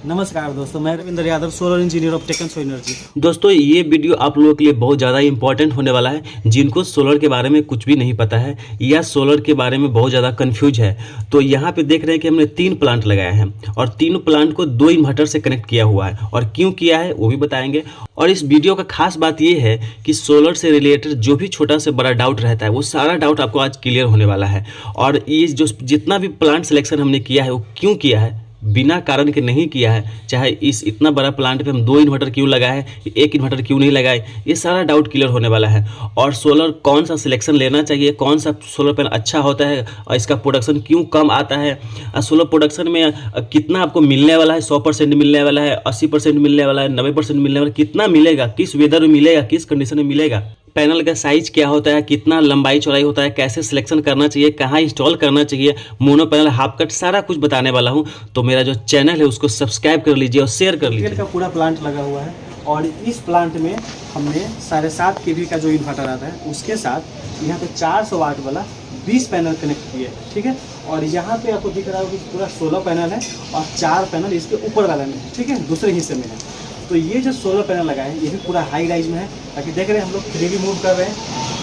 नमस्कार दोस्तों, मैं Ravindra Yadav, solar engineer of techno energy. दोस्तों ये वीडियो आप लोगों के लिए बहुत ज़्यादा इंपॉर्टेंट होने वाला है। जिनको सोलर के बारे में कुछ भी नहीं पता है या सोलर के बारे में बहुत ज़्यादा कंफ्यूज है, तो यहाँ पे देख रहे हैं कि हमने 3 प्लांट लगाए हैं और तीनों प्लांट को 2 इन्वर्टर से कनेक्ट किया हुआ है और क्यों किया है वो भी बताएंगे। और इस वीडियो का खास बात ये है कि सोलर से रिलेटेड जो भी छोटा से बड़ा डाउट रहता है वो सारा डाउट आपको आज क्लियर होने वाला है। और ये जो जितना भी प्लांट सिलेक्शन हमने किया है वो क्यों किया है, बिना कारण के नहीं किया है। चाहे इस इतना बड़ा प्लांट पे हम 2 इन्वर्टर क्यों लगाए, 1 इन्वर्टर क्यों नहीं लगाए, ये सारा डाउट क्लियर होने वाला है। और सोलर कौन सा सिलेक्शन लेना चाहिए, कौन सा सोलर पैनल अच्छा होता है और इसका प्रोडक्शन क्यों कम आता है, सोलर प्रोडक्शन में कितना आपको मिलने वाला है, 100% मिलने वाला है, 80% मिलने वाला है, 90% मिलने वाला है, कितना मिलेगा, किस वेदर में मिलेगा, किस कंडीशन में मिलेगा, पैनल का साइज क्या होता है, कितना लंबाई चौड़ाई होता है, कैसे सिलेक्शन करना चाहिए, कहाँ इंस्टॉल करना चाहिए, मोनो पैनल, हाफ कट, सारा कुछ बताने वाला हूँ। तो मेरा जो चैनल है उसको सब्सक्राइब कर लीजिए और शेयर कर लीजिए। का पूरा प्लांट लगा हुआ है और इस प्लांट में हमने 7.5 kV का जो इन्वर्टर आता है उसके साथ यहाँ पे 400 वाट वाला 20 पैनल कनेक्ट किए, ठीक है। और यहाँ पे आपको दिख रहा होगा कि पूरा 16 पैनल है और 4 पैनल इसके ऊपर वाले में है, ठीक है, दूसरे हिस्से में है। तो ये जो सोलर पैनल लगा है ये भी पूरा हाई राइज में है, ताकि देख रहे हैं हम लोग 3D मूव कर रहे हैं,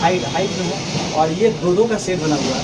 हाइट में है। और ये दो का सेट बना हुआ है,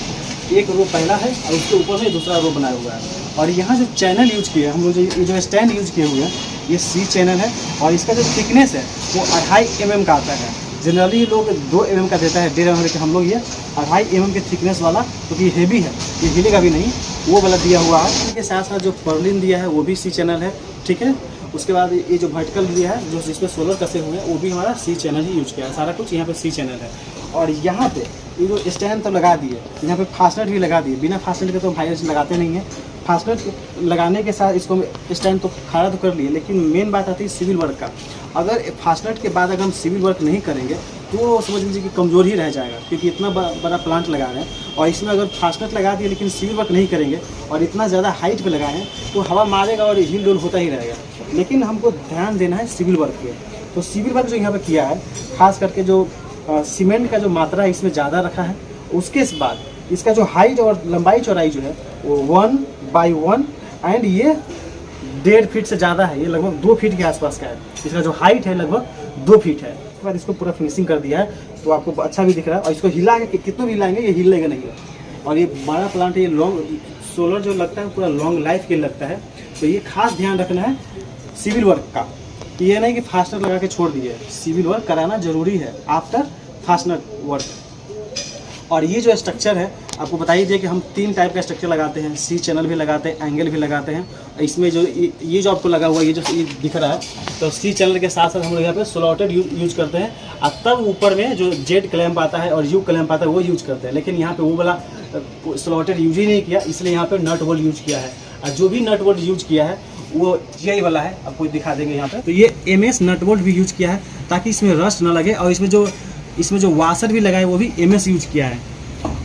एक रो पहला है और उसके ऊपर में दूसरा रो बनाया हुआ है। और यहाँ जो चैनल यूज किए हम लोग, जो स्टैंड यूज किए हुए हैं ये C चैनल है और इसका जो थिकनेस है वो 2.5 mm का आता है। जनरली लोग 2 mm का देता है, 1.5 mm के, हम लोग ये 2.5 mm के थिकनेस वाला, क्योंकि तो हेवी है, ये हिलेगा भी नहीं, वो वाला दिया हुआ है। इसके साथ साथ जो पर्लिन दिया है वो भी C चैनल है, ठीक है। उसके बाद ये जो वर्टिकल दिया है जो जिसमें सोलर कसे हुए हैं वो भी हमारा C चैनल ही यूज किया है। सारा कुछ यहाँ पे C चैनल है। और यहाँ पे ये जो स्टैंड तो लगा दिए, यहाँ पे फास्टनर भी लगा दिए। बिना फास्टनर के तो भाई लगाते नहीं हैं। फास्टनर लगाने के साथ इसको स्टैंड तो खड़ा तो कर लिए, लेकिन मेन बात आती है सिविल वर्क का। अगर फास्टनर के बाद अगर हम सिविल वर्क नहीं करेंगे तो समझ लीजिए कि कमज़ोर ही रह जाएगा, क्योंकि इतना बड़ा प्लांट लगा रहे हैं और इसमें अगर फास्टनर लगा दिए लेकिन सिविल वर्क नहीं करेंगे और इतना ज़्यादा हाइट पे लगाए हैं तो हवा मारेगा और हिल डोल होता ही रहेगा। लेकिन हमको ध्यान देना है सिविल वर्क पे। तो सिविल वर्क जो यहाँ पे किया है, खास करके जो सीमेंट का जो मात्रा है इसमें ज़्यादा रखा है। उसके बाद इसका जो हाइट और लंबाई चौड़ाई जो है वो 1/1 एंड ये 1.5 फीट से ज़्यादा है, ये लगभग 2 फीट के आसपास का है। इसका जो हाइट है लगभग 2 फीट है। उसके बाद इसको पूरा फिनिशिंग कर दिया है तो आपको अच्छा भी दिख रहा है। और इसको हिला के कितना भी हिलाएंगे ये हिलेगा नहीं है। और ये बड़ा प्लांट है, ये लॉन्ग सोलर जो लगता है पूरा लॉन्ग लाइफ के लगता है। तो ये खास ध्यान रखना है सिविल वर्क का, ये नहीं कि फास्टनर लगा के छोड़ दिए, सिविल वर्क कराना जरूरी है आफ्टर फास्टनर वर्क। और ये जो स्ट्रक्चर है आपको बताइए दिए कि हम 3 टाइप का स्ट्रक्चर लगाते हैं, C चैनल भी लगाते हैं, एंगल भी लगाते हैं। इसमें जो ये जो आपको लगा हुआ है, ये जो दिख रहा है, तो C चैनल के साथ साथ हम लोग यहाँ पे स्लॉटेड यूज करते हैं। और तब ऊपर में जो Z क्लैंप आता है और U क्लैंप आता है वो यूज करते हैं। लेकिन यहाँ पे वो वाला स्लॉटेड यूज ही नहीं किया, इसलिए यहाँ पे नट बोल्ट यूज किया है। और जो भी नट बोल्ट यूज किया है वो GI वाला है, आपको दिखा देंगे यहाँ पे। तो ये MS नट बोल्ट भी यूज किया है ताकि इसमें रस्ट ना लगे। और इसमें जो वाशर भी लगा है वो भी MS यूज किया है।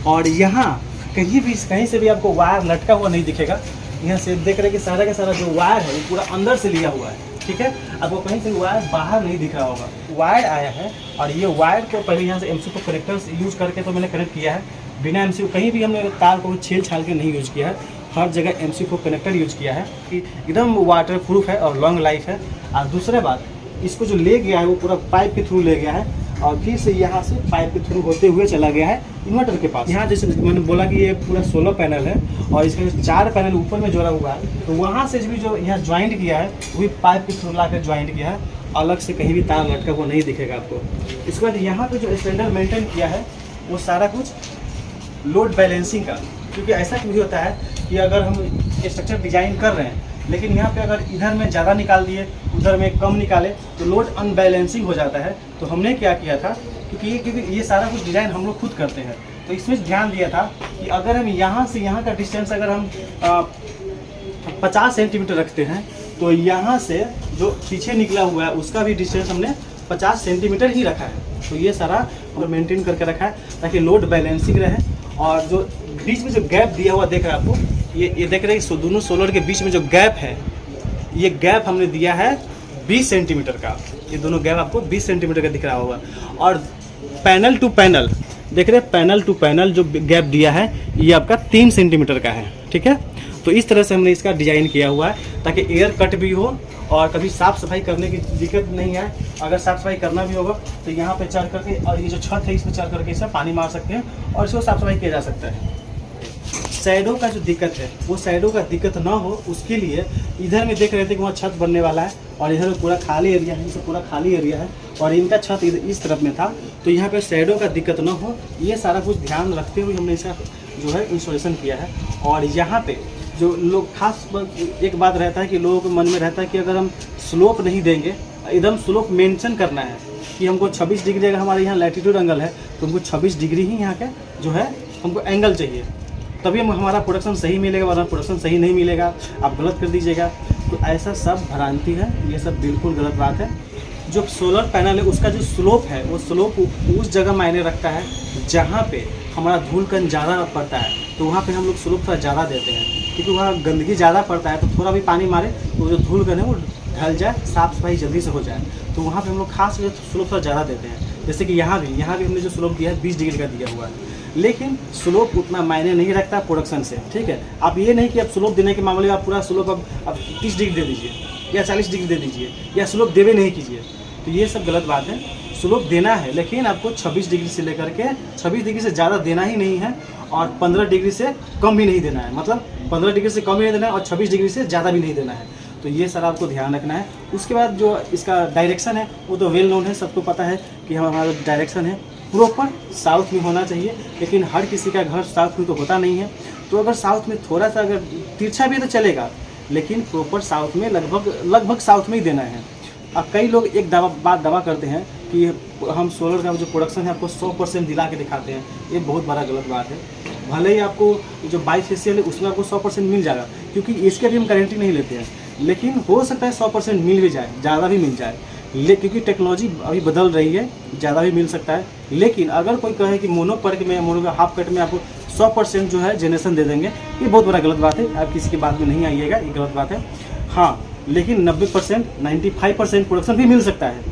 और यहाँ कहीं से भी आपको वायर लटका हुआ नहीं दिखेगा। यहाँ से देख रहे हैं कि सारा का सारा जो वायर है वो पूरा अंदर से लिया हुआ है, ठीक है। आपको कहीं से वायर बाहर नहीं दिख रहा होगा, वायर आया है। और ये वायर को पहले यहाँ से MCU कनेक्टर्स यूज करके तो मैंने कनेक्ट किया है। बिना MCU कहीं भी हमने तार को छील छाल के नहीं यूज किया है, हर जगह MCU कनेक्टर यूज किया है कि एकदम वाटर प्रूफ है और लॉन्ग लाइफ है। और दूसरा बात, इसको जो ले गया है वो पूरा पाइप के थ्रू ले गया है और फिर से यहाँ से पाइप के थ्रू होते हुए चला गया है इन्वर्टर के पास। यहाँ जैसे मैंने बोला कि ये पूरा 16 पैनल है और इसका जो 4 पैनल ऊपर में जोड़ा हुआ है, तो वहाँ से भी जो यहाँ ज्वाइंट किया है वो भी पाइप के थ्रू ला कर ज्वाइंट किया है। अलग से कहीं भी तार लटका हुआ नहीं दिखेगा आपको। इसके बाद यहाँ पे जो स्टैंडर्ड मेंटेन किया है वो सारा कुछ लोड बैलेंसिंग का, क्योंकि ऐसा भी होता है कि अगर हम स्ट्रक्चर डिजाइन कर रहे हैं लेकिन यहाँ पे अगर इधर में ज़्यादा निकाल दिए उधर में कम निकाले तो लोड अनबैलेंसिंग हो जाता है। तो हमने क्या किया था, क्योंकि ये सारा कुछ डिज़ाइन हम लोग खुद करते हैं, तो इसमें ध्यान दिया था कि अगर हम यहाँ से यहाँ का डिस्टेंस अगर हम 50 सेंटीमीटर रखते हैं तो यहाँ से जो पीछे निकला हुआ है उसका भी डिस्टेंस हमने 50 सेंटीमीटर ही रखा है। तो ये सारा मेंटेन करके रखा है ताकि लोड बैलेंसिंग रहे। और जो बीच में जो गैप दिया हुआ देख रहे हैं आपको, ये देख रहे हैं दोनों सोलर के बीच में जो गैप है, ये गैप हमने दिया है 20 सेंटीमीटर का। ये दोनों गैप आपको 20 सेंटीमीटर का दिख रहा होगा। और पैनल टू पैनल देख रहे हैं, पैनल टू पैनल जो गैप दिया है ये आपका 3 सेंटीमीटर का है, ठीक है। तो इस तरह से हमने इसका डिज़ाइन किया हुआ है ताकि एयर कट भी हो और कभी साफ़ सफाई करने की दिक्कत नहीं आए। अगर साफ़ सफाई करना भी होगा तो यहाँ पे चढ़ करके, और ये जो छत है इस पर चढ़ करके इसमें पानी मार सकते हैं और इसको साफ़ सफाई किया जा सकता है। शैडो का जो दिक्कत है वो शैडो का दिक्कत ना हो उसके लिए इधर में देख रहे थे कि वहाँ छत बनने वाला है और इधर में पूरा खाली एरिया है, इसे पूरा खाली एरिया है और इनका छत इस तरफ में था, तो यहाँ पे शैडो का दिक्कत ना हो ये सारा कुछ ध्यान रखते हुए हमने इसका जो है इंस्टॉलेशन किया है। और यहाँ पे जो लोग खास एक बात रहता है कि लोगों के मन में रहता है कि अगर हम स्लोप नहीं देंगे, एकदम स्लोप मेंशन करना है कि हमको 26 डिग्री अगर हमारे यहाँ लैटीट्यूड एंगल है तो हमको 26 डिग्री ही यहाँ का जो है हमको एंगल चाहिए, तभी हमारा प्रोडक्शन सही मिलेगा, वरना प्रोडक्शन सही नहीं मिलेगा, आप गलत कर दीजिएगा। तो ऐसा सब भ्रांति है, ये सब बिल्कुल गलत बात है। जो सोलर पैनल है उसका जो स्लोप है वो स्लोप उस जगह मायने रखता है जहाँ पे हमारा धूल कण ज़्यादा पड़ता है, तो वहाँ पे हम लोग स्लोप थोड़ा ज़्यादा देते हैं, क्योंकि वहाँ गंदगी ज़्यादा पड़ता है तो थोड़ा भी पानी मारे तो जो धूल कण है वो ढल जाए, साफ़ सफाई जल्दी से हो जाए, तो वहाँ पे हम लोग खास स्लोप थोड़ा ज़्यादा देते हैं। जैसे कि यहाँ भी हमने जो स्लोप दिया है 20 डिग्री का दिया हुआ है, लेकिन स्लोप उतना मायने नहीं रखता प्रोडक्शन से, ठीक है। आप ये नहीं कि आप स्लोप देने के मामले में आप पूरा स्लोप अब 30 डिग्री दे दीजिए या 40 डिग्री दे दीजिए या स्लोप देवे नहीं कीजिए, तो ये सब गलत बात है। स्लोप देना है लेकिन आपको 26 डिग्री से लेकर के 26 डिग्री से ज़्यादा देना ही नहीं है और 15 डिग्री से कम भी नहीं देना है, मतलब 15 डिग्री से कम भी नहीं देना है और 26 डिग्री से ज़्यादा भी नहीं देना है, तो ये सर आपको ध्यान रखना है। उसके बाद जो इसका डायरेक्शन है वो तो वेल नोन है, सबको पता है कि हमारा डायरेक्शन है प्रॉपर साउथ में होना चाहिए, लेकिन हर किसी का घर साउथ में तो होता नहीं है, तो अगर साउथ में थोड़ा सा अगर तिरछा भी तो चलेगा, लेकिन प्रॉपर साउथ में लगभग साउथ में ही देना है। अब कई लोग एक दावा करते हैं कि हम सोलर का जो प्रोडक्शन है आपको 100% दिला के दिखाते हैं, ये बहुत बड़ा गलत बात है। भले ही आपको जो बाईफेशियल है उसमें आपको 100% मिल जाएगा, क्योंकि इसके भी हम गारंटी नहीं लेते हैं, लेकिन हो सकता है 100% मिल भी जाए, ज़्यादा भी मिल जाए, क्योंकि टेक्नोलॉजी अभी बदल रही है, ज़्यादा भी मिल सकता है। लेकिन अगर कोई कहे कि मोनो पर्क में मोनो हाफ कट में आपको 100% जो है जनरेशन दे देंगे, ये बहुत बड़ा गलत बात है। आप किसी की बात में नहीं आइएगा, ये गलत बात है। हाँ, लेकिन 90% 95% प्रोडक्शन भी मिल सकता है,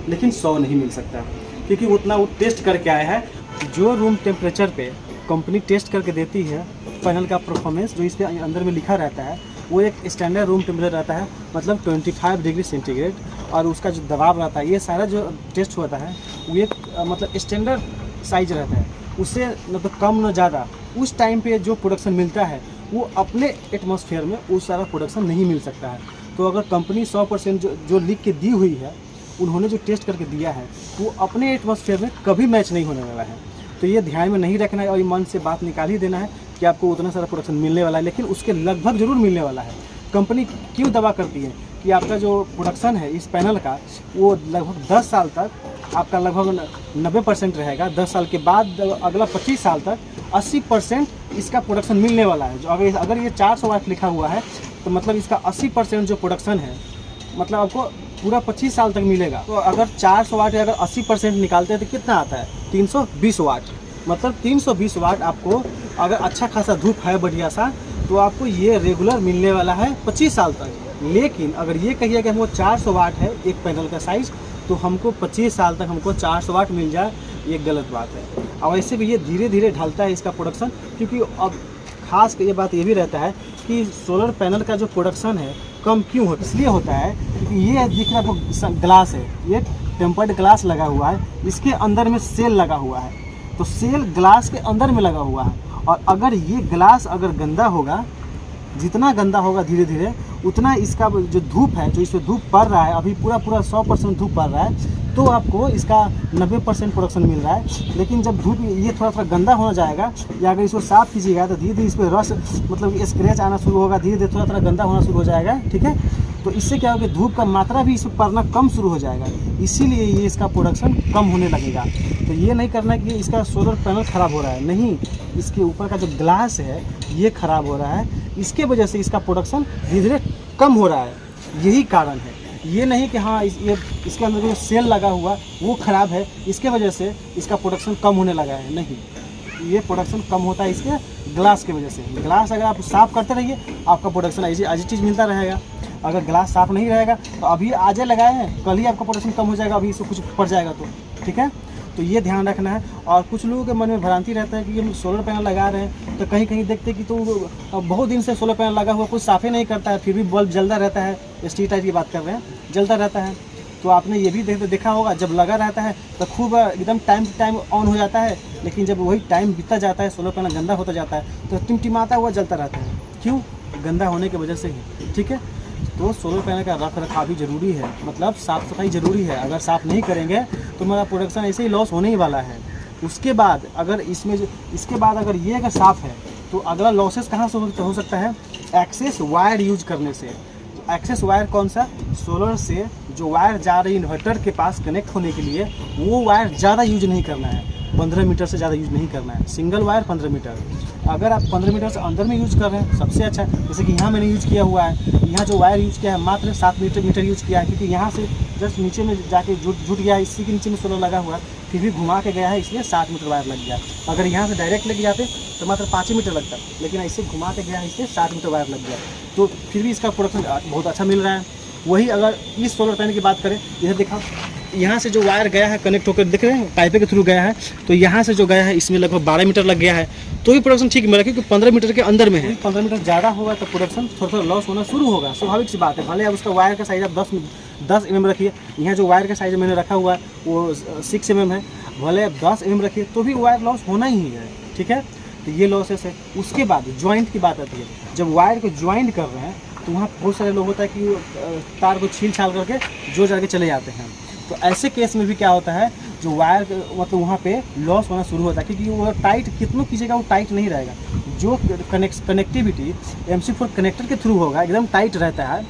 लेकिन 100 नहीं मिल सकता, क्योंकि उतना वो टेस्ट करके आया है। जो रूम टेम्परेचर पे कंपनी टेस्ट करके देती है पैनल का परफॉर्मेंस, जो इसके अंदर में लिखा रहता है वो एक स्टैंडर्ड रूम टेम्परेचर रहता है, मतलब 25 डिग्री सेंटीग्रेड, और उसका जो दबाव रहता है, ये सारा जो टेस्ट होता है वो एक मतलब स्टैंडर्ड साइज रहता है, उससे मतलब कम न ज़्यादा। उस टाइम पे जो प्रोडक्शन मिलता है वो अपने एटमॉस्फेयर में उस सारा प्रोडक्शन नहीं मिल सकता है। तो अगर कंपनी 100% जो लिख के दी हुई है, उन्होंने जो टेस्ट करके दिया है वो अपने एटमॉस्फेयर में कभी मैच नहीं होने वाला है। तो ये ध्यान में नहीं रखना है और ये मन से बात निकाल ही देना है कि आपको उतना सारा प्रोडक्शन मिलने वाला है, लेकिन उसके लगभग ज़रूर मिलने वाला है। कंपनी क्यों दावा करती है कि आपका जो प्रोडक्शन है इस पैनल का वो लगभग 10 साल तक आपका लगभग 90% रहेगा, 10 साल के बाद अगला 25 साल तक 80% इसका प्रोडक्शन मिलने वाला है। जो अगर ये 400 वाट लिखा हुआ है तो मतलब इसका 80% जो प्रोडक्शन है मतलब आपको पूरा 25 साल तक मिलेगा। तो अगर 400 वाट या अगर 80% निकालते हैं तो कितना आता है? 320 वाट। मतलब 320 वाट आपको अगर अच्छा खासा धूप है बढ़िया सा तो आपको ये रेगुलर मिलने वाला है 25 साल तक। लेकिन अगर ये कहिए कि हमको 400 वाट है एक पैनल का साइज़, तो हमको 25 साल तक हमको 400 वाट मिल जाए, ये गलत बात है। और ऐसे भी ये धीरे धीरे ढलता है इसका प्रोडक्शन, क्योंकि अब खास ये बात ये भी रहता है कि सोलर पैनल का जो प्रोडक्शन है कम क्यों होता है? इसलिए होता है क्योंकि ये दिख रहा है ग्लास है, ये टेम्पर्ड ग्लास लगा हुआ है, इसके अंदर में सेल लगा हुआ है, तो सेल ग्लास के अंदर में लगा हुआ है। और अगर ये ग्लास अगर गंदा होगा, जितना गंदा होगा धीरे धीरे उतना इसका जो धूप है, जो इसमें धूप पड़ रहा है, अभी पूरा 100% धूप पड़ रहा है, तो आपको इसका 90% प्रोडक्शन मिल रहा है। लेकिन जब धूप ये थोड़ा गंदा होना जाएगा या अगर इसको साफ़ कीजिएगा तो धीरे धीरे इस पर रस मतलब स्क्रैच आना शुरू होगा, धीरे धीरे थोड़ा गंदा होना शुरू हो जाएगा, ठीक है। तो इससे क्या होगा, धूप का मात्रा भी इसमें पड़ना कम शुरू हो जाएगा, इसीलिए ये इसका प्रोडक्शन कम होने लगेगा। तो ये नहीं करना कि इसका सोलर पैनल ख़राब हो रहा है, नहीं, इसके ऊपर का जो ग्लास है ये ख़राब हो रहा है, इसके वजह से इसका प्रोडक्शन धीरे धीरे कम हो रहा है, यही कारण है। ये नहीं कि हाँ इसके अंदर जो सेल लगा हुआ वो ख़राब है, इसके वजह से इसका प्रोडक्शन कम होने लगा है, नहीं, ये प्रोडक्शन कम होता है इसके ग्लास की वजह से। ग्लास अगर आप साफ़ करते रहिए आपका प्रोडक्शन ऐसी चीज़ मिलता रहेगा। अगर ग्लास साफ़ नहीं रहेगा तो अभी आज लगाए हैं, कल ही आपका प्रोडक्शन कम हो जाएगा, अभी इसको कुछ पड़ जाएगा तो, ठीक है। तो ये ध्यान रखना है। और कुछ लोगों के मन में भ्रांति रहता है कि हम सोलर पैनल लगा रहे हैं तो कहीं कहीं देखते हैं कि तो बहुत दिन से सोलर पैनल लगा हुआ, कुछ साफ़े नहीं करता है, फिर भी बल्ब जलता रहता है। स्ट्रीट लाइट की बात कर रहे हैं, जलता रहता है। तो आपने ये भी देखा होगा, जब लगा रहता है तो खूब एकदम टाइम टू टाइम ऑन हो जाता है, लेकिन जब वही टाइम बीतता जाता है, सोलर पैनल गंदा होता जाता है तो टिमटिमाता हुआ जलता रहता है। क्यों? गंदा होने की वजह से ही। ठीक है, तो सोलर पैनल का रख रखाव भी ज़रूरी है, मतलब साफ़ सफाई ज़रूरी है। अगर साफ़ नहीं करेंगे तो हमारा प्रोडक्शन ऐसे ही लॉस होने ही वाला है। उसके बाद अगर इसके बाद अगर ये अगर साफ़ है तो अगला लॉसेस कहाँ से हो सकता है? एक्सेस वायर यूज करने से। एक्सेस वायर कौन सा? सोलर से जो वायर जा रही है इन्वर्टर के पास कनेक्ट होने के लिए, वो वायर ज़्यादा यूज नहीं करना है, 15 मीटर से ज़्यादा यूज नहीं करना है। Single wire 15 metre. अगर आप 15 मीटर से अंदर में यूज कर रहे हैं सबसे अच्छा है। जैसे कि यहाँ मैंने यूज किया हुआ है, यहाँ जो वायर यूज किया है मात्र 7 मीटर यूज किया है, क्योंकि यहाँ से जस्ट नीचे में जाके जुट गया है, इसी के नीचे में सोलर लगा हुआ है, फिर भी घुमा के गया है, इसलिए 7 मीटर वायर लग गया। अगर यहाँ से डायरेक्ट लेके जाते तो मात्र 5 मीटर लगता, लेकिन ऐसे घुमा के गया है, इसलिए 7 मीटर वायर लग गया। तो फिर भी इसका प्रोडक्शन बहुत अच्छा मिल रहा है। वही अगर इस सोलर पैनल की बात करें, इधर देखा, यहाँ से जो वायर गया है कनेक्ट होकर, देख रहे हैं पाइप के थ्रू गया है, तो यहाँ से जो गया है इसमें लगभग 12 मीटर लग गया है, तो भी प्रोडक्शन ठीक मिला, क्योंकि 15 मीटर के अंदर में है। 15 मीटर ज़्यादा होगा तो प्रोडक्शन थोड़ा लॉस होना शुरू होगा, स्वाभाविक सी बात है। भले आप उसका वायर का साइज आप 10 mm रखिए, यहाँ जो वायर का साइज मैंने रखा हुआ है वो 6 mm है, भले आप 10 mm रखिए तो भी वायर लॉस होना ही है। ठीक है, तो ये लॉसेस है। उसके बाद ज्वाइंट की बात आती है। जब वायर को ज्वाइंट कर रहे हैं तो वहाँ बहुत सारे लोग होता है कि तार को छील छाल करके जोड़ जाके चले जाते हैं। तो ऐसे केस में भी क्या होता है, जो वायर मतलब वहाँ पे लॉस होना शुरू होता है, क्योंकि वो टाइट कितना कीजिएगा वो टाइट नहीं रहेगा। जो कनेक्टिविटी MC4 कनेक्टर के थ्रू होगा एकदम टाइट रहता है,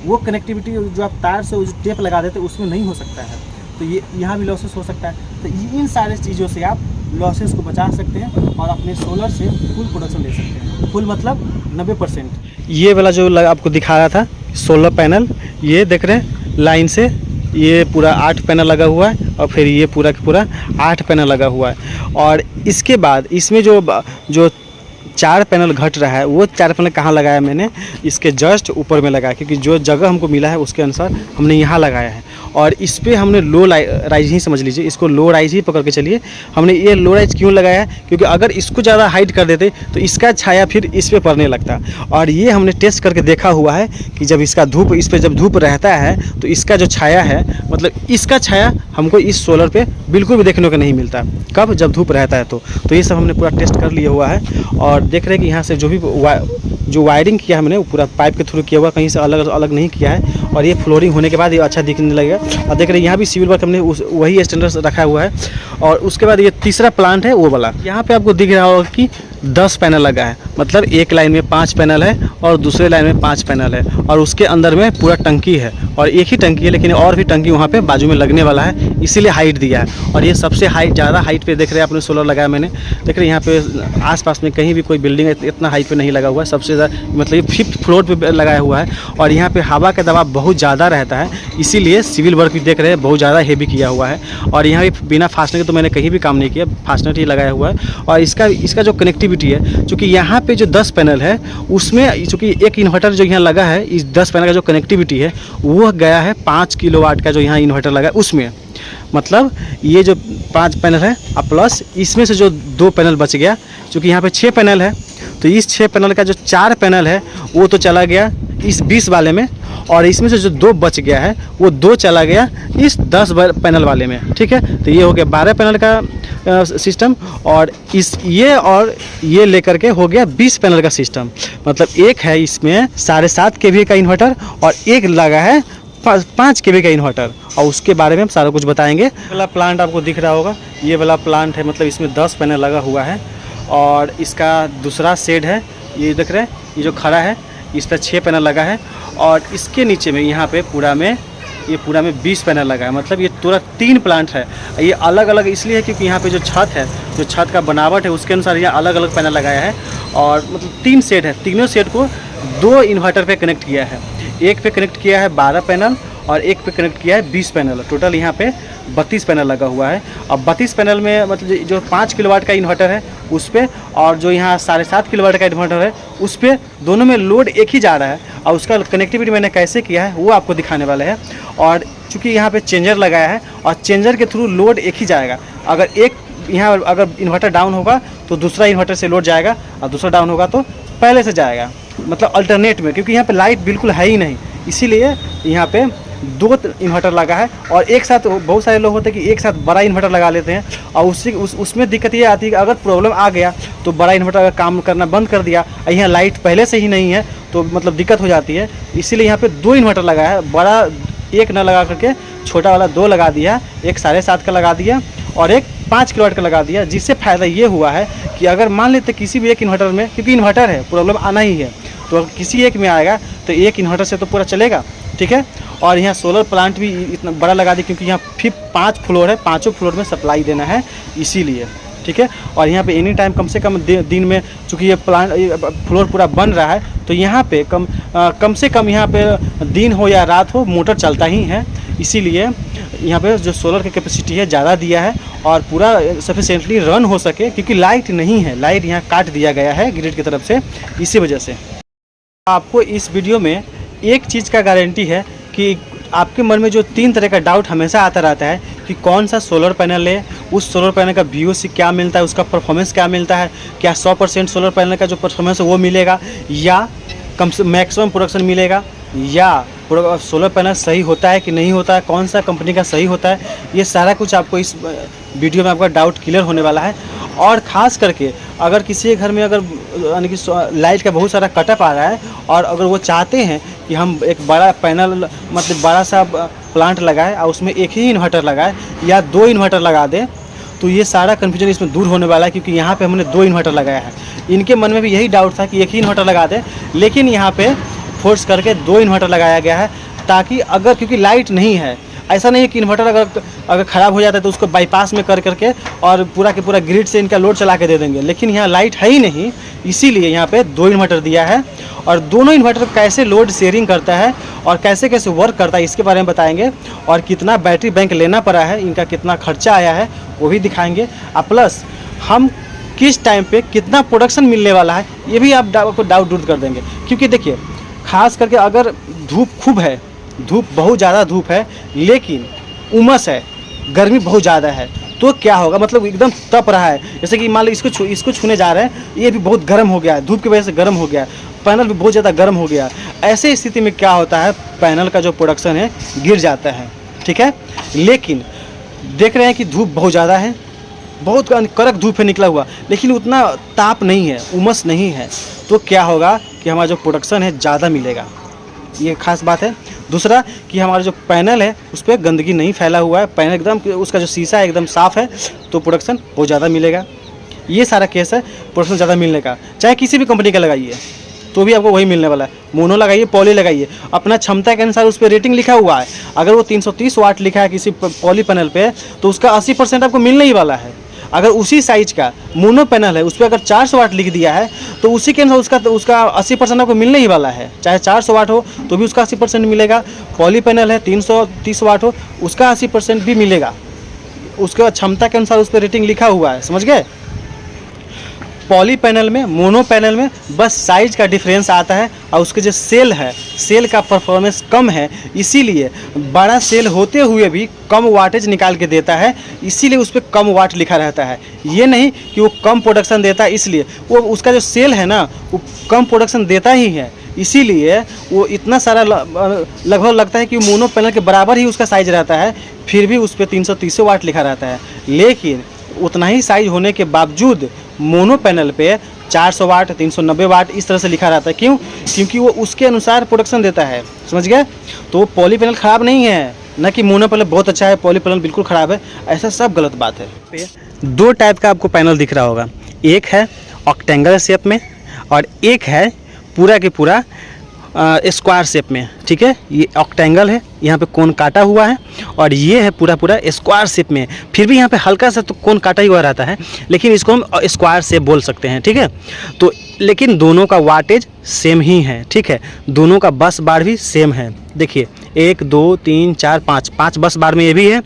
वो कनेक्टिविटी जो आप तार से जो टेप लगा देते हैं उसमें नहीं हो सकता है। तो ये यहाँ भी लॉसेस हो सकता है। तो इन सारे चीज़ों से आप लॉसेस को बचा सकते हैं और अपने सोलर से फुल प्रोडक्शन ले सकते हैं। फुल मतलब 90%। ये वाला जो आपको दिखा रहा था सोलर पैनल, ये देख रहे हैं लाइन से ये पूरा 8 पैनल लगा हुआ है, और फिर ये पूरा का पूरा 8 पैनल लगा हुआ है। और इसके बाद इसमें जो 4 पैनल घट रहा है, वो 4 पैनल कहाँ लगाया मैंने? इसके जस्ट ऊपर में लगाया, क्योंकि जो जगह हमको मिला है उसके अनुसार हमने यहाँ लगाया है। और इस पर हमने लो राइज ही समझ लीजिए, इसको लो राइज ही पकड़ के चलिए। हमने ये लो राइज क्यों लगाया है? क्योंकि अगर इसको ज़्यादा हाइट कर देते तो इसका छाया फिर इस पर पड़ने लगता। और ये हमने टेस्ट करके देखा हुआ है कि जब इसका धूप, इस पर जब धूप रहता है तो इसका जो छाया है, मतलब इसका छाया हमको इस सोलर पे बिल्कुल भी देखने को नहीं मिलता। कब? जब धूप रहता है। तो ये सब हमने पूरा टेस्ट कर लिया हुआ है। और देख रहे हैं कि यहाँ से जो भी जो वायरिंग किया है हमने वो पूरा पाइप के थ्रू किया हुआ, कहीं से अलग अलग नहीं किया है। और ये फ्लोरिंग होने के बाद ये अच्छा दिखने लगेगा। और देख रहे हैं यहाँ भी सिविल वर्क हमने वही स्टैंडर्ड रखा हुआ है। और उसके बाद ये तीसरा प्लांट है वो वाला, यहाँ पे आपको दिख रहा होगा कि 10 पैनल लगा है, मतलब एक लाइन में 5 पैनल है और दूसरे लाइन में 5 पैनल है। और उसके अंदर में पूरा टंकी है, और एक ही टंकी है, लेकिन और भी टंकी वहाँ पे बाजू में लगने वाला है, इसीलिए हाइट दिया है। और ये सबसे हाइट, ज़्यादा हाइट पे देख रहे हैं आपने सोलर लगाया मैंने। देख रहे हैं यहाँ पे आसपास में कहीं भी कोई बिल्डिंग इतना हाइट पे नहीं लगा हुआ है, सबसे ज़्यादा मतलब ये 5th फ्लोर पे लगाया हुआ है। और यहाँ पे हवा का दबाव बहुत ज़्यादा रहता है, इसीलिए सिविल वर्क भी देख रहे हैं बहुत ज़्यादा हेवी किया हुआ है। और यहाँ भी बिना फास्टनर के तो मैंने कहीं भी काम नहीं किया, फास्टनर ही लगाया हुआ है। और इसका जो कनेक्टिविटी है, चूँकि यहाँ पे जो 10 पैनल है उसमें चूँकि एक इन्वर्टर जो यहाँ लगा है, इस 10 पैनल का जो कनेक्टिविटी है वो गया है 5 किलोवाट का जो यहाँ इन्वर्टर लगा है उसमें। मतलब ये जो 5 पैनल है और प्लस इसमें से जो 2 पैनल बच गया, चूँकि यहाँ पे 6 पैनल है, तो इस 6 पैनल का जो 4 पैनल है वो तो चला गया इस 20 वाले में, और इसमें से जो 2 बच गया है वो 2 चला गया इस 10 पैनल वाले में। ठीक है, तो ये हो गया 12 पैनल का सिस्टम, और ये लेकर के हो गया 20 पैनल का सिस्टम। मतलब एक है इसमें 7.5 kV का इन्वर्टर और एक लगा है 5 kV का इन्वर्टर, और उसके बारे में हम सारा कुछ बताएंगे। वाला प्लांट आपको दिख रहा होगा, ये वाला प्लांट है, मतलब इसमें 10 पैनल लगा हुआ है। और इसका दूसरा शेड है, ये देख रहे हैं, ये जो खड़ा है इस पर 6 पैनल लगा है। और इसके नीचे में यहाँ पे पूरा में 20 पैनल लगा है। मतलब ये पूरा 3 प्लांट है। ये अलग अलग इसलिए है क्योंकि यहाँ पे जो छत है, जो छत का बनावट है उसके अनुसार यहाँ अलग अलग पैनल लगाया है। और मतलब 3 सेट है, तीनों सेट को 2 इन्वर्टर पे कनेक्ट किया है। एक पे कनेक्ट किया है 12 पैनल और एक पे कनेक्ट किया है 20 पैनल। टोटल यहाँ पे 32 पैनल लगा हुआ है। अब 32 पैनल में मतलब जो 5 किलोवाट का इन्वर्टर है उस पर, और जो यहाँ 7.5 किलोवाट का इन्वर्टर है उस पर, दोनों में लोड एक ही जा रहा है। और उसका कनेक्टिविटी मैंने कैसे किया है वो आपको दिखाने वाला है। और चूँकि यहाँ पे चेंजर लगाया है और चेंजर के थ्रू लोड एक ही जाएगा, अगर एक यहाँ अगर इन्वर्टर डाउन होगा तो दूसरा इन्वर्टर से लोड जाएगा, और दूसरा डाउन होगा तो पहले से जाएगा, मतलब अल्टरनेट में, क्योंकि यहाँ पे लाइट बिल्कुल है ही नहीं, इसीलिए यहाँ पे 2 इन्वर्टर लगा है। और एक साथ बहुत सारे लोग होते हैं कि एक साथ बड़ा इन्वर्टर लगा लेते हैं, और उसमें दिक्कत ये आती है कि अगर प्रॉब्लम आ गया तो बड़ा इन्वर्टर अगर काम करना बंद कर दिया, यहाँ लाइट पहले से ही नहीं है तो मतलब दिक्कत हो जाती है। इसीलिए यहाँ पे 2 इन्वर्टर लगा है, बड़ा एक न लगा करके छोटा वाला 2 लगा दिया, एक 7.5 का लगा दिया और एक 5 किलोवाट का लगा दिया। जिससे फ़ायदा ये हुआ है कि अगर मान लेते किसी भी एक इन्वर्टर में, क्योंकि इन्वर्टर है प्रॉब्लम आना ही है, तो अगर किसी एक में आएगा तो एक इन्वर्टर से तो पूरा चलेगा, ठीक है। और यहाँ सोलर प्लांट भी इतना बड़ा लगा दी, क्योंकि यहाँ फिर 5 फ्लोर है, 5 फ्लोर में सप्लाई देना है इसीलिए, ठीक है। और यहाँ पे एनी टाइम कम से कम दिन में, चूँकि ये फ्लोर पूरा बन रहा है, तो यहाँ पे कम से कम यहाँ पे दिन हो या रात हो मोटर चलता ही है। इसीलिए यहाँ पे जो सोलर की कैपेसिटी है ज़्यादा दिया है और पूरा सफिशेंटली रन हो सके, क्योंकि लाइट नहीं है, लाइट यहाँ काट दिया गया है ग्रिड की तरफ से, इसी वजह से। आपको इस वीडियो में एक चीज़ का गारंटी है कि आपके मन में जो 3 तरह का डाउट हमेशा आता रहता है कि कौन सा सोलर पैनल है, उस सोलर पैनल का VOC क्या मिलता है, उसका परफॉर्मेंस क्या मिलता है, क्या 100% सोलर पैनल का जो परफॉर्मेंस है वो मिलेगा, या कम से मैक्सिमम प्रोडक्शन मिलेगा, या सोलर पैनल सही होता है कि नहीं होता है, कौन सा कंपनी का सही होता है, ये सारा कुछ आपको इस वीडियो में आपका डाउट क्लियर होने वाला है। और ख़ास करके अगर किसी के घर में अगर यानी कि लाइट का बहुत सारा कटअप आ रहा है और अगर वो चाहते हैं कि हम एक बड़ा पैनल मतलब बड़ा सा प्लांट लगाए और उसमें एक ही इन्वर्टर लगाए या 2 इन्वर्टर लगा दें, तो ये सारा कन्फ्यूजन इसमें दूर होने वाला है, क्योंकि यहाँ पे हमने 2 इन्वर्टर लगाया है। इनके मन में भी यही डाउट था कि एक ही इन्वर्टर लगा दें, लेकिन यहाँ पे फोर्स करके 2 इन्वर्टर लगाया गया है, ताकि अगर, क्योंकि लाइट नहीं है, ऐसा नहीं है कि इन्वर्टर अगर ख़राब हो जाता है तो उसको बाईपास में कर करके और पूरा के पूरा ग्रिड से इनका लोड चला के दे देंगे, लेकिन यहाँ लाइट है ही नहीं, इसीलिए यहाँ पे 2 इन्वर्टर दिया है। और दोनों इन्वर्टर कैसे लोड शेयरिंग करता है और कैसे कैसे वर्क करता है इसके बारे में बताएंगे, और कितना बैटरी बैंक लेना पड़ा है, इनका कितना खर्चा आया है वो भी दिखाएंगे, और प्लस हम किस टाइम पे कितना प्रोडक्शन मिलने वाला है ये भी आपको डाउट दूर कर देंगे। क्योंकि देखिए, खास करके अगर धूप खूब है, धूप बहुत ज़्यादा धूप है, लेकिन उमस है, गर्मी बहुत ज़्यादा है, तो क्या होगा, मतलब एकदम तप रहा है, जैसे कि मान लो इसको छूने जा रहे हैं, ये भी बहुत गर्म हो गया है, धूप की वजह से गर्म हो गया है, पैनल भी बहुत ज़्यादा गर्म हो गया है। ऐसे स्थिति में क्या होता है, पैनल का जो प्रोडक्शन है गिर जाता है, ठीक है। लेकिन देख रहे हैं कि धूप बहुत ज़्यादा है, बहुत कड़क धूप है निकला हुआ, लेकिन उतना ताप नहीं है, उमस नहीं है, तो क्या होगा कि हमारा जो प्रोडक्शन है ज़्यादा मिलेगा, ये खास बात है। दूसरा कि हमारा जो पैनल है उस पर गंदगी नहीं फैला हुआ है, पैनल एकदम, उसका जो शीशा है एकदम साफ़ है, तो प्रोडक्शन बहुत ज़्यादा मिलेगा। ये सारा केस है प्रोडक्शन ज़्यादा मिलने का। चाहे किसी भी कंपनी का लगाइए तो भी आपको वही मिलने वाला है, मोनो लगाइए, पॉली लगाइए, अपना क्षमता के अनुसार उस पर रेटिंग लिखा हुआ है। अगर वो 330 वाट लिखा है किसी पॉली पैनल पे, तो उसका 80% आपको मिलने ही वाला है। अगर उसी साइज का मोनो पैनल है, उस पर अगर 400 वाट लिख दिया है, तो उसी के अनुसार उसका 80% आपको मिलने ही वाला है। चाहे 400 वाट हो तो भी उसका 80% मिलेगा, पॉली पैनल है 330 वाट हो उसका 80% भी मिलेगा, उसके क्षमता के अनुसार उस पर रेटिंग लिखा हुआ है, समझ गए। पॉली पैनल में, मोनो पैनल में बस साइज का डिफरेंस आता है, और उसके जो सेल है, सेल का परफॉर्मेंस कम है, इसीलिए बड़ा सेल होते हुए भी कम वाटेज निकाल के देता है, इसीलिए उस पर कम वाट लिखा रहता है। ये नहीं कि वो कम प्रोडक्शन देता है, इसलिए वो उसका जो सेल है ना वो कम प्रोडक्शन देता ही है, इसीलिए वो इतना सारा लगभग लगता है कि मोनो पैनल के बराबर ही उसका साइज रहता है, फिर भी उस पर 330 वाट लिखा रहता है। लेकिन उतना ही साइज होने के बावजूद मोनो पैनल पे 400 वाट, 390 वाट इस तरह से लिखा रहता है। क्यों? क्योंकि वो उसके अनुसार प्रोडक्शन देता है, समझ गए। तो पॉली पैनल ख़राब नहीं है, न कि मोनो पैनल बहुत अच्छा है, पॉली पैनल बिल्कुल ख़राब है, ऐसा सब गलत बात है। 2 टाइप का आपको पैनल दिख रहा होगा, एक है ऑक्टेंगल शेप में और एक है पूरा के पूरा स्क्वायर शेप में, ठीक है। ये ऑक्टेंगल है, यहाँ पे कोन काटा हुआ है, और ये है पूरा पूरा स्क्वायर शेप में। फिर भी यहाँ पे हल्का सा तो कोन काटा ही हुआ रहता है, लेकिन इसको हम स्क्वायर शेप बोल सकते हैं, ठीक है। तो लेकिन दोनों का वाटेज सेम ही है, ठीक है, दोनों का बस बार भी सेम है। देखिए 1 2 3 4 5, 5 बस बार में ये भी है,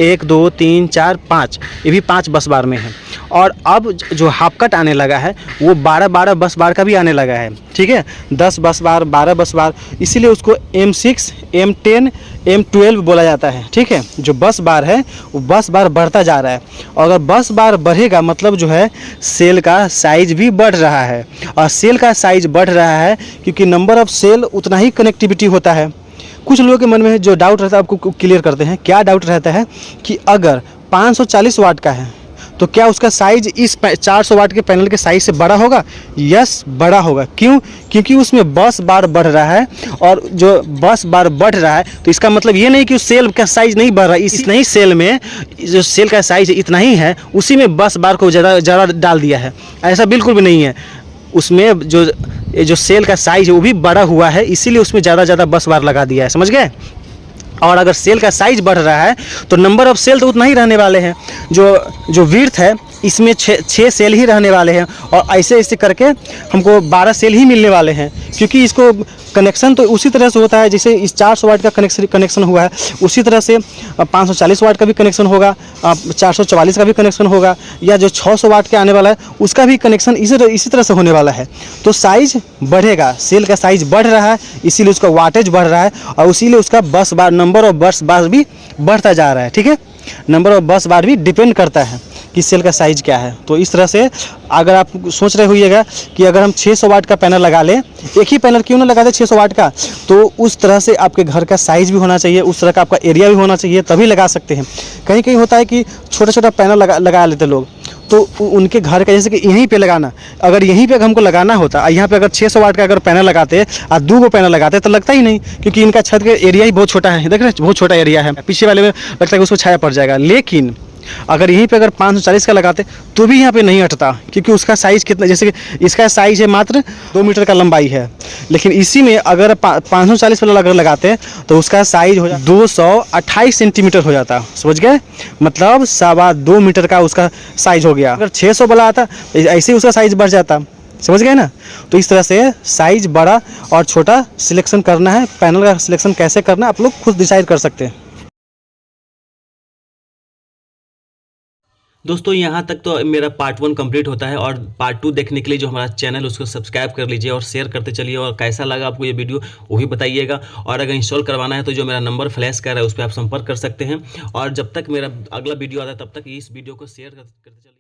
1 2 3 4 5, ये भी 5 बस बार में है। और अब जो हाफ कट आने लगा है वो 12 बस बार का भी आने लगा है, ठीक है, 10 बस बार, 12 बस बार, इसीलिए उसको M6, M10, M12 बोला जाता है, ठीक है। जो बस बार है वो बस बार बढ़ता जा रहा है, और अगर बस बार बढ़ेगा मतलब जो है सेल का साइज भी बढ़ रहा है, और सेल का साइज बढ़ रहा है क्योंकि नंबर ऑफ सेल उतना ही कनेक्टिविटी होता है। कुछ लोगों के मन में जो डाउट रहता है आपको क्लियर करते हैं। क्या डाउट रहता है कि अगर 540 वाट का है तो क्या उसका साइज इस 400 वाट के पैनल के साइज से बड़ा होगा? यस, बड़ा होगा। क्यों? क्योंकि उसमें बस बार बढ़ रहा है, और जो बस बार बढ़ रहा है तो इसका मतलब ये नहीं कि उस सेल का साइज नहीं बढ़ रहा है। इस नहीं सेल में जो सेल का साइज इतना ही है, उसी में बस बार को ज़्यादा डाल दिया है, ऐसा बिल्कुल भी नहीं है। उसमें जो सेल का साइज है वो भी बड़ा हुआ है, इसीलिए उसमें ज़्यादा बस बार लगा दिया है, समझ गए। और अगर सेल का साइज बढ़ रहा है तो नंबर ऑफ सेल तो उतना ही रहने वाले हैं। जो विड्थ है इसमें 6 सेल ही रहने वाले हैं, और ऐसे ऐसे करके हमको 12 सेल ही मिलने वाले हैं, क्योंकि इसको कनेक्शन तो उसी तरह से होता है जैसे इस 400 वाट का कनेक्शन हुआ है, उसी तरह से 540 वाट का भी कनेक्शन होगा, 444 का भी कनेक्शन होगा, या जो 600 वाट के आने वाला है उसका भी कनेक्शन इसी तरह से होने वाला है। तो साइज बढ़ेगा, सेल का साइज बढ़ रहा है, इसीलिए उसका वाटेज बढ़ रहा है, और इसीलिए उसका बस बार, नंबर ऑफ बस बार भी बढ़ता जा रहा है, ठीक है। नंबर ऑफ बस बार भी डिपेंड करता है कि सेल का साइज क्या है। तो इस तरह से अगर आप सोच रहे होइएगा कि अगर हम 600 वाट का पैनल लगा लें, एक ही पैनल क्यों ना लगा दें 600 वाट का, तो उस तरह से आपके घर का साइज भी होना चाहिए, उस तरह का आपका एरिया भी होना चाहिए, तभी लगा सकते हैं। कहीं कहीं होता है कि छोटा पैनल लगा लेते लोग, तो उनके घर का जैसे कि यहीं पे लगाना, अगर यहीं पे हमको लगाना होता, यहाँ पे अगर 600 वाट का अगर पैनल लगाते और 2 पैनल लगाते तो लगता ही नहीं, क्योंकि इनका छत का एरिया ही बहुत छोटा है, देख रहे हैं, बहुत छोटा एरिया है। पीछे वाले में लगता है कि उसको छाया पड़ जाएगा, लेकिन अगर यहीं पे अगर 540 का लगाते तो भी यहाँ पे नहीं हटता, क्योंकि उसका साइज़ कितना, जैसे कि इसका साइज़ है मात्र 2 मीटर का लंबाई है, लेकिन इसी में अगर 540 वाला अगर लगाते तो उसका साइज हो जाता 228 सेंटीमीटर हो जाता, समझ गए, मतलब 2.25 मीटर का उसका साइज हो गया। अगर 600 वाला आता ऐसे ही उसका साइज बढ़ जाता, समझ गए ना। तो इस तरह से साइज बड़ा और छोटा सिलेक्शन करना है, पैनल का सिलेक्शन कैसे करना है आप लोग खुद डिसाइड कर सकते हैं। दोस्तों यहाँ तक तो मेरा पार्ट 1 कंप्लीट होता है, और पार्ट 2 देखने के लिए जो हमारा चैनल उसको सब्सक्राइब कर लीजिए और शेयर करते चलिए, और कैसा लगा आपको ये वीडियो वो भी बताइएगा। और अगर इंस्टॉल करवाना है तो जो मेरा नंबर फ्लैश कर रहा है उस पर आप संपर्क कर सकते हैं। और जब तक मेरा अगला वीडियो आता है तब तक इस वीडियो को शेयर करते चलिए।